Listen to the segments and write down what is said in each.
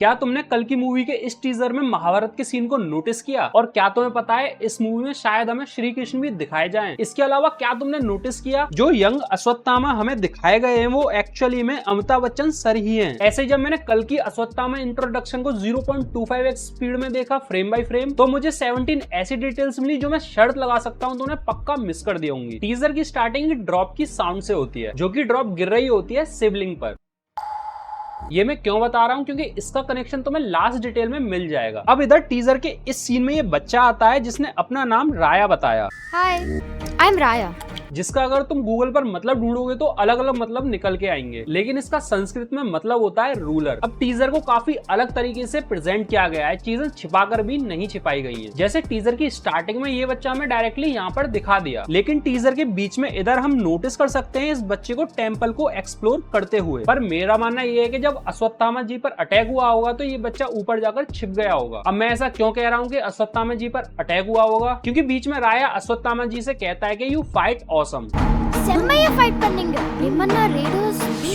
क्या तुमने कल की मूवी के इस टीजर में महाभारत के सीन को नोटिस किया? और क्या तुम्हें पता है इस मूवी में शायद हमें श्री कृष्ण भी दिखाए जाएं? इसके अलावा क्या तुमने नोटिस किया जो यंग अश्वत्थामा हमें दिखाए गए हैं वो एक्चुअली में अमिताभ बच्चन सर ही हैं। ऐसे जब मैंने कल की अश्वत्थामा इंट्रोडक्शन को 0.25x स्पीड में देखा फ्रेम बाय फ्रेम, तो मुझे 17 ऐसी डिटेल्स मिली जो मैं शर्त लगा सकता हूँ तो उन्हें पक्का मिस कर दी होंगी। टीजर की स्टार्टिंग ड्रॉप की साउंड से होती है, जो की ड्रॉप गिर रही होती है शिवलिंग पर। ये मैं क्यों बता रहा हूँ, क्योंकि इसका कनेक्शन तुम्हें लास्ट डिटेल में मिल जाएगा। अब इधर टीजर के इस सीन में ये बच्चा आता है जिसने अपना नाम राया बताया। हाय, आई एम राया। जिसका अगर तुम गूगल पर मतलब ढूंढोगे तो अलग अलग मतलब निकल के आएंगे, लेकिन इसका संस्कृत में मतलब होता है रूलर। अब टीजर को काफी अलग तरीके से प्रेजेंट किया गया है, चीजें छिपाकर भी नहीं छिपाई गई हैं। जैसे टीजर की स्टार्टिंग में ये बच्चा हमें डायरेक्टली यहाँ पर दिखा दिया, लेकिन टीजर के बीच में इधर हम नोटिस कर सकते हैं इस बच्चे को टेम्पल को एक्सप्लोर करते हुए। पर मेरा मानना ये है कि जब अश्वत्थामा जी पर अटैक हुआ होगा तो ये बच्चा ऊपर जाकर छिप गया होगा। अब मैं ऐसा क्यों कह रहा हूँ कि अश्वत्थामा जी पर अटैक हुआ होगा, क्योंकि बीच में राया अश्वत्थामा जी से कहता है कि यू फाइट ऑसम।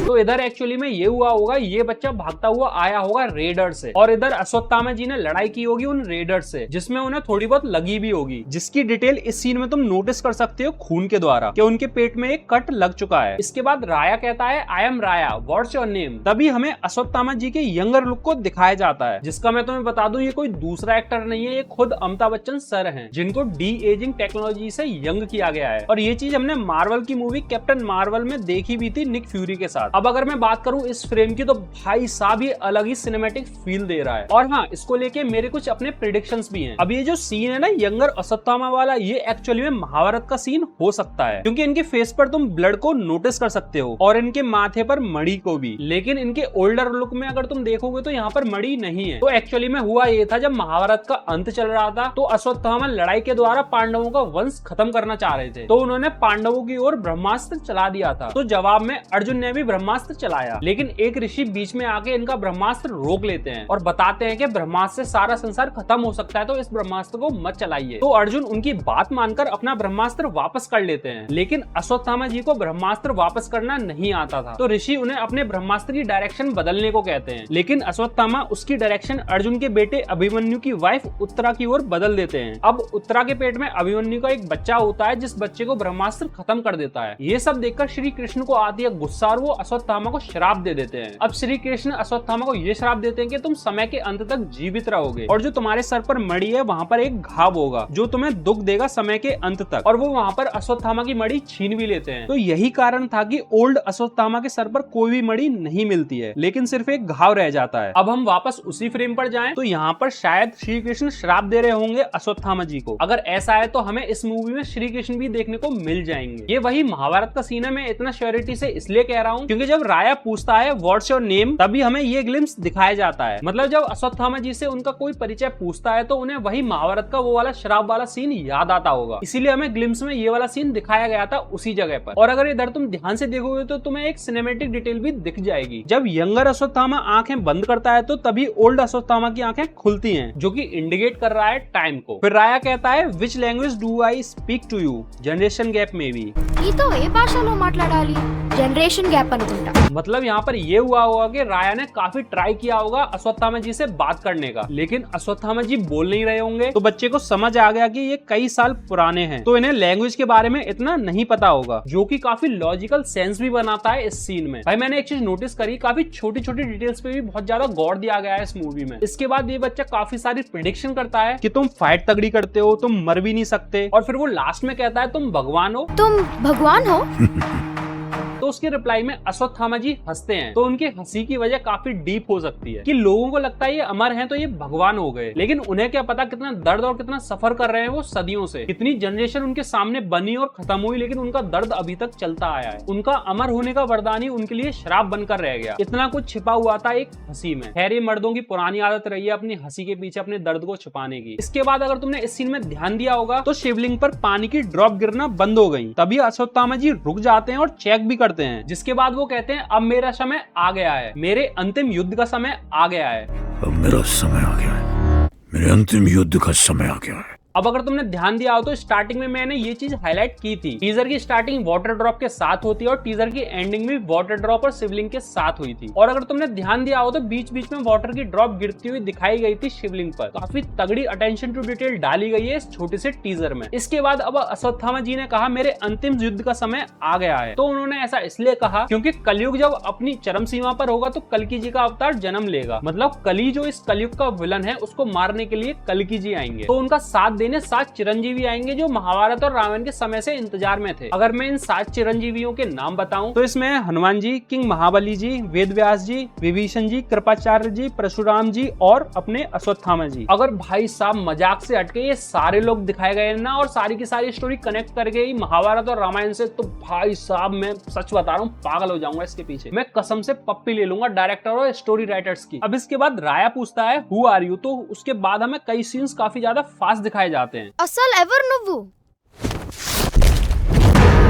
तो इधर एक्चुअली में ये हुआ होगा, ये बच्चा भागता हुआ आया होगा रेडर से, और इधर अश्वत्थामा जी ने लड़ाई की होगी उन रेडर से, जिसमें उन्हें थोड़ी बहुत लगी भी होगी, जिसकी डिटेल इस सीन में तुम नोटिस कर सकते हो खून के द्वारा कि उनके पेट में एक कट लग चुका है। इसके बाद राया कहता है I am Raya, what's your name. तभी हमें अश्वत्थामा जी के यंगर लुक को दिखाया जाता है, जिसका मैं तुम्हें बता दूं ये कोई दूसरा एक्टर नहीं है, ये खुद अमिताभ बच्चन सर हैं, जिनको डी एजिंग टेक्नोलॉजी से यंग किया गया है। और ये चीज हमने मार्वल की मूवी कैप्टन मार्वल में देखी भी थी निक फ्यूरी के साथ। अब अगर मैं बात करूं इस फ्रेम की, तो भाई साहब ये अलग ही सिनेमैटिक फील दे रहा है। और हाँ, इसको लेके मेरे कुछ अपने प्रेडिक्शंस भी हैं। अब ये जो सीन है ना यंगर अश्वत्थामा वाला, ये एक्चुअली में महाभारत का सीन हो सकता है, क्योंकि इनके फेस पर तुम ब्लड को नोटिस कर सकते हो और इनके माथे पर मणि को भी। लेकिन इनके ओल्डर लुक में अगर तुम देखोगे तो यहाँ पर मणि नहीं है। तो एक्चुअली में हुआ ये था, जब महाभारत का अंत चल रहा था तो अश्वत्थामा लड़ाई के द्वारा पांडवों का वंश खत्म करना चाह रहे थे, तो उन्होंने पांडवों की ओर ब्रह्मास्त्र चला दिया था। तो जवाब में अर्जुन ने भी ब्रह्मास्त्र चलाया, लेकिन एक ऋषि बीच में आके इनका ब्रह्मास्त्र रोक लेते हैं और बताते हैं कि ब्रह्मास्त्र से सारा संसार खत्म हो सकता है, तो इस ब्रह्मास्त्र को मत चलाइए। तो अर्जुन उनकी बात मानकर अपना ब्रह्मास्त्र वापस कर लेते हैं, लेकिन अश्वत्थामा जी को ब्रह्मास्त्र वापस करना नहीं आता था, तो ऋषि उन्हें अपने ब्रह्मास्त्र की डायरेक्शन बदलने को कहते हैं। लेकिन अश्वत्थामा उसकी डायरेक्शन अर्जुन के बेटे अभिमन्यु की वाइफ उत्तरा की ओर बदल देते हैं। अब उत्तरा के पेट में अभिमन्यु का एक बच्चा होता है, जिस बच्चे को ब्रह्मास्त्र खत्म कर देता है। ये सब देखकर श्री कृष्ण को आती है गुस्सा और वो अश्वत्थामा को श्राप दे देते हैं। अब श्री कृष्ण अश्वत्थामा को ये श्राप देते हैं कि तुम समय के अंत तक जीवित रहोगे, और जो तुम्हारे सर पर मणि है वहाँ पर एक घाव होगा जो तुम्हें दुख देगा समय के अंत तक। और वो वहाँ पर अश्वत्थामा की मणि छीन भी लेते हैं। तो यही कारण था कि ओल्ड अश्वत्थामा के सर पर कोई भी मणि नहीं मिलती है, लेकिन सिर्फ एक घाव रह जाता है। अब हम वापस उसी फ्रेम पर जाएं तो यहाँ पर शायद श्री कृष्ण श्राप दे रहे होंगे अश्वत्थामा जी को। अगर ऐसा है तो हमें इस मूवी में श्री कृष्ण भी देखने को मिल जाएंगे। ये वही महाभारत का सीन है। मैं इतना श्योरिटी से इसलिए कह रहा हूँ क्योंकि जब राया पूछता है व्हाट्स योर नेम, तभी हमें ये ग्लिम्स दिखाया जाता है। मतलब जब अश्वत्थामा जी से उनका कोई परिचय पूछता है तो उन्हें वही महाभारत का वो वाला श्राप वाला सीन याद आता होगा, इसीलिए हमें ग्लिम्स में ये वाला सीन दिखाया गया था उसी जगह पर। और अगर इधर तुम ध्यान से देखोगे तो तुम्हें एक सिनेमैटिक डिटेल भी दिख जाएगी। जब यंगर अश्वत्थामा आंखें बंद करता है तो तभी ओल्ड अश्वत्थामा की आंखें खुलती हैं, जो कि इंडिकेट कर रहा है टाइम को। फिर राया कहता है which language do I speak to you, generation gap में भी। నీతో ఏ భాషలో మాట్లాడాలి? जनरेशन गैप అనుకుంటా। मतलब यहाँ पर ये हुआ होगा कि राया ने काफी ट्राई किया होगा अश्वत्थामा जी से बात करने का, लेकिन अश्वत्थामा जी बोल नहीं रहे होंगे। तो बच्चे को समझ आ गया कि ये कई साल पुराने हैं, तो इन्हें लैंग्वेज के बारे में इतना नहीं पता होगा, जो कि काफी लॉजिकल सेंस भी बनाता है इस सीन में। भाई मैंने एक चीज नोटिस करी, काफी छोटी छोटी डिटेल्स पे भी बहुत ज्यादा गौर दिया गया है इस मूवी में। इसके बाद ये बच्चा काफी सारी प्रेडिक्शन करता है कि तुम फाइट तगड़ी करते हो, तुम मर भी नहीं सकते, और फिर वो लास्ट में कहता है तुम भगवान हो। तुम भगवान हो? तो उसके रिप्लाई में अश्वत्थामा जी हंसते हैं। तो उनकी हंसी की वजह काफी डीप हो सकती है कि लोगों को लगता है ये अमर हैं तो ये भगवान हो गए, लेकिन उन्हें क्या पता कितना दर्द और कितना सफर कर रहे हैं वो सदियों से। कितनी जनरेशन उनके सामने बनी और खत्म हुई, लेकिन उनका दर्द अभी तक चलता आया है। उनका अमर होने का वरदान ही उनके लिए श्राप बनकर रह गया। इतना कुछ छिपा हुआ था एक हंसी में। खैर ये मर्दों की पुरानी आदत रही है अपनी हंसी के पीछे अपने दर्द को छुपाने की। इसके बाद अगर तुमने इस सीन में ध्यान दिया होगा तो शिवलिंग पर पानी की ड्रॉप गिरना बंद हो गई। तभी अश्वत्थामा जी रुक जाते हैं और चेक भी करते हैं, जिसके बाद वो कहते हैं अब मेरा समय आ गया है, मेरे अंतिम युद्ध का समय आ गया है। अब मेरा समय आ गया है, मेरे अंतिम युद्ध का समय आ गया है। अब अगर तुमने ध्यान दिया हो तो स्टार्टिंग में मैंने ये चीज हाईलाइट की थी, टीजर की स्टार्टिंग वाटर ड्रॉप के साथ होती है और टीजर की एंडिंग भी वाटर ड्रॉप और शिवलिंग के साथ हुई थी। और अगर तुमने ध्यान दिया हो तो बीच बीच में वाटर की ड्रॉप गिरती हुई दिखाई गई थी शिवलिंग पर। काफी तगड़ी अटेंशन टू डिटेल डाली गई है इस छोटे से टीजर में। इसके बाद अब अश्वत्थामा जी ने कहा मेरे अंतिम युद्ध का समय आ गया है। तो उन्होंने ऐसा इसलिए कहा क्योंकि कलयुग जब अपनी चरम सीमा पर होगा तो कल्कि जी का अवतार जन्म लेगा। मतलब कली जो इस कलयुग का विलन है उसको मारने के लिए कल्कि जी आएंगे। तो उनका साथ देने 7 चिरंजीवी आएंगे जो महाभारत और रामायण के समय से इंतजार में थे। अगर मैं इन 7 चिरंजीवियों के नाम बताऊं तो इसमें हनुमान जी, किंग महाबली जी, वेद व्यास जी, विभीषण जी, कृपाचार्य जी, परशुराम जी और अपने अश्वत्थामा जी। अगर भाई साहब मजाक से हटके ये सारे लोग दिखाए गए ना और सारी की सारी स्टोरी कनेक्ट कर गई महाभारत और रामायण से, तो भाई साहब मैं सच बता रहा हूँ पागल हो जाऊंगा इसके पीछे। मैं कसम से पप्पी ले लूंगा डायरेक्टर और स्टोरी राइटर्स की। अब इसके बाद राया पूछता है हु आर यू, तो उसके बाद हमें कई सीन्स काफी ज्यादा फास्ट दिखाए जाते हैं। असल एवर नुव्वु,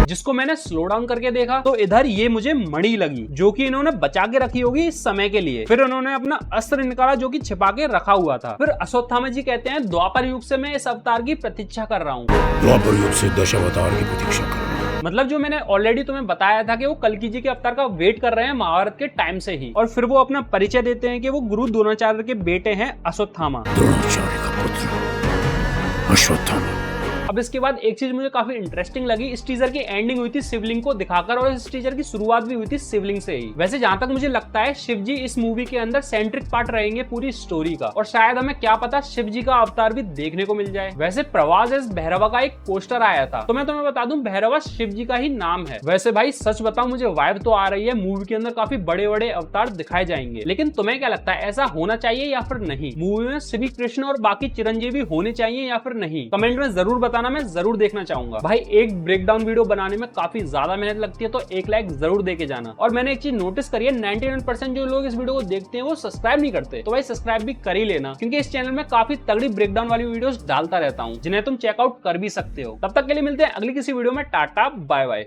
जिसको मैंने स्लो डाउन करके देखा तो इधर ये मुझे मणि लगी जो कि इन्होंने बचा के रखी होगी इस समय के लिए। फिर उन्होंने अपना अस्त्र निकाला जो कि छिपा के रखा हुआ था। फिर अश्वत्थामा जी कहते हैं द्वापर युग से मैं इस अवतार की प्रतीक्षा कर रहा हूँ। द्वापर युग से दशावतार की प्रतीक्षा कर रहा हूँ। मतलब जो मैंने ऑलरेडी तुम्हें बताया था कि वो कल्कि जी के अवतार का वेट कर रहे हैं महाभारत के टाइम से ही। और फिर वो अपना परिचय देते हैं कि वो गुरु द्रोणाचार्य के बेटे हैं अश्वत्थामा। द्रोणाचार्य का पुत्र अश्वत्थामा। अब इसके बाद एक चीज मुझे काफी इंटरेस्टिंग लगी, इस टीजर की एंडिंग हुई थी शिवलिंग को दिखाकर और इस टीजर की शुरुआत भी हुई थी शिवलिंग से ही। वैसे जहां तक मुझे लगता है शिव जी इस मूवी के अंदर सेंट्रिक पार्ट रहेंगे पूरी स्टोरी का और शायद हमें क्या पता शिव जी का अवतार भी देखने को मिल जाए। वैसे प्रवास एस भैरवा का एक पोस्टर आया था तो मैं तुम्हें बता दूं भैरवा शिव जी का ही नाम है। वैसे भाई सच बताऊं मुझे वाइब तो आ रही है मूवी के अंदर काफी बड़े बड़े अवतार दिखाए जाएंगे, लेकिन तुम्हें क्या लगता है ऐसा होना चाहिए या फिर नहीं? मूवी में श्री कृष्ण और बाकी चिरंजीवी होने चाहिए या फिर नहीं? कमेंट में जरूर बताना, मैं जरूर देखना चाहूंगा। भाई एक ब्रेकडाउन वीडियो बनाने में काफी ज्यादा मेहनत लगती है तो एक लाइक जरूर देके जाना। और मैंने एक चीज नोटिस करी है 99% जो लोग इस वीडियो को देखते हैं वो सब्सक्राइब नहीं करते, तो भाई सब्सक्राइब भी कर ही लेना क्योंकि इस चैनल में काफी तगड़ी ब्रेकडाउन वाली वीडियोस डालता रहता हूँ जिन्हें तुम चेकआउट कर भी सकते हो। तब तक के लिए मिलते हैं अगली किसी वीडियो में। Tata bye bye.